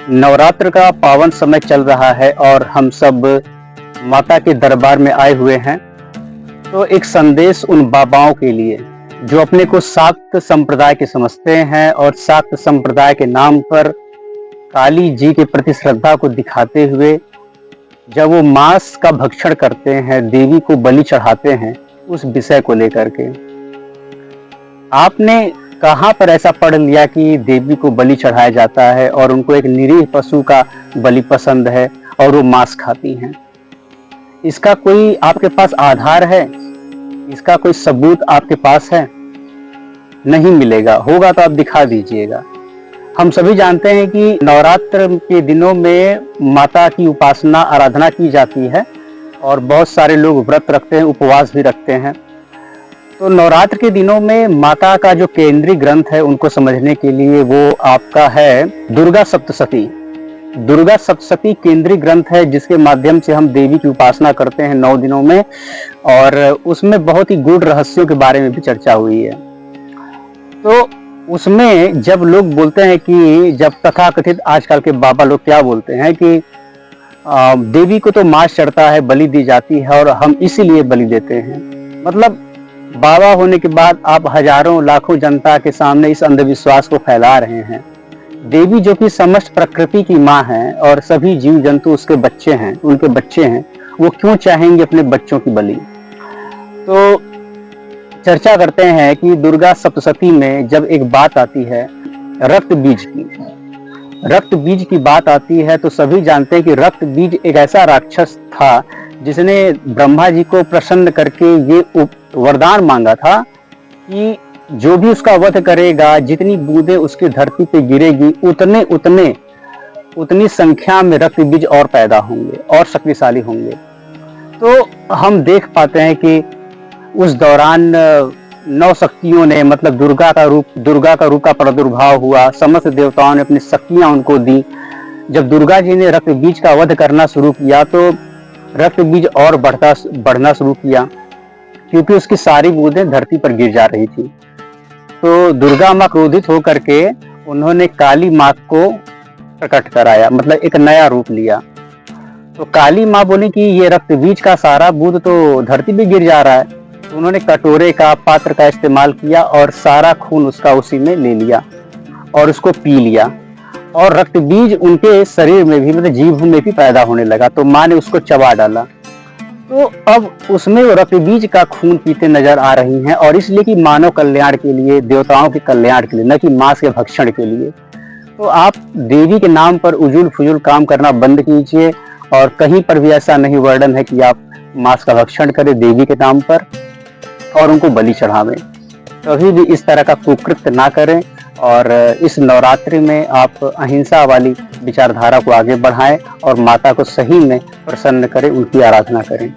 नवरात्र का पावन समय चल रहा है और हम सब माता के दरबार में आए हुए हैं। तो एक संदेश उन बाबाओं के लिए जो अपने को शाक्त संप्रदाय के समझते हैं और शाक्त संप्रदाय के नाम पर काली जी के प्रति श्रद्धा को दिखाते हुए जब वो मांस का भक्षण करते हैं, देवी को बलि चढ़ाते हैं, उस विषय को लेकर के आपने कहां पर ऐसा पढ़ लिया कि देवी को बलि चढ़ाया जाता है और उनको एक निरीह पशु का बलि पसंद है और वो मांस खाती हैं? इसका कोई आपके पास आधार है? इसका कोई सबूत आपके पास है? नहीं मिलेगा। होगा तो आप दिखा दीजिएगा। हम सभी जानते हैं कि नवरात्र के दिनों में माता की उपासना आराधना की जाती है और बहुत सारे लोग व्रत रखते हैं, उपवास भी रखते हैं। तो नवरात्र के दिनों में माता का जो केंद्रीय ग्रंथ है उनको समझने के लिए वो आपका है दुर्गा सप्तशती। दुर्गा सप्तशती केंद्रीय ग्रंथ है जिसके माध्यम से हम देवी की उपासना करते हैं 9 दिनों में, और उसमें बहुत ही गूढ़ रहस्यों के बारे में भी चर्चा हुई है। तो उसमें जब लोग बोलते हैं कि जब तथाकथित आजकल के बाबा लोग क्या बोलते हैं कि देवी को तो मांस चढ़ता है, बलि दी जाती है और हम इसीलिए बलि देते हैं। मतलब बाबा होने के बाद आप हजारों लाखों जनता के सामने इस अंधविश्वास को फैला रहे हैं। देवी जो कि समस्त प्रकृति की माँ है और सभी जीव जंतु उसके बच्चे हैं, उनके बच्चे हैं, वो क्यों चाहेंगे अपने बच्चों की बलि? तो चर्चा करते हैं कि दुर्गा सप्तशती में जब एक बात आती है रक्त बीज की बात आती है, तो सभी जानते हैं कि रक्त बीज एक ऐसा राक्षस था जिसने ब्रह्मा जी को प्रसन्न करके ये वरदान मांगा था कि जो भी उसका वध करेगा, जितनी बूंदें उसकी धरती पे गिरेगी, उतनी संख्या में रक्त बीज और पैदा होंगे और शक्तिशाली होंगे। तो हम देख पाते हैं कि उस दौरान 9 शक्तियों ने, मतलब दुर्गा का रूप का प्रादुर्भाव हुआ। समस्त देवताओं ने अपनी शक्तियां उनको दी। जब दुर्गा जी ने रक्त बीज का वध करना शुरू किया तो रक्त बीज और बढ़ना शुरू किया, क्योंकि उसकी सारी बूंदें धरती पर गिर जा रही थी। तो दुर्गा माँ क्रोधित होकर के उन्होंने काली माँ को प्रकट कराया, मतलब एक नया रूप लिया। तो काली माँ बोली कि ये रक्त बीज का सारा बूंद तो धरती पे गिर जा रहा है। तो उन्होंने कटोरे का, पात्र का इस्तेमाल किया और सारा खून उसका उसी में ले लिया और उसको पी लिया, और रक्त बीज उनके शरीर में भी, मतलब जीभ में भी पैदा होने लगा। तो माँ ने उसको चबा डाला। तो अब उसमें वो रक्त बीज का खून पीते नजर आ रही हैं, और इसलिए कि मानव कल्याण के लिए, देवताओं के कल्याण के लिए, न कि मांस के भक्षण के लिए। तो आप देवी के नाम पर उजुल फुजुल काम करना बंद कीजिए, और कहीं पर भी ऐसा नहीं वर्णन है कि आप मांस का भक्षण करें देवी के नाम पर और उनको बलि चढ़ावें। कभी भी इस तरह का कुकृत्य ना करें, और इस नवरात्रि में आप अहिंसा वाली विचारधारा को आगे बढ़ाएं और माता को सही में प्रसन्न करें, उनकी आराधना करें।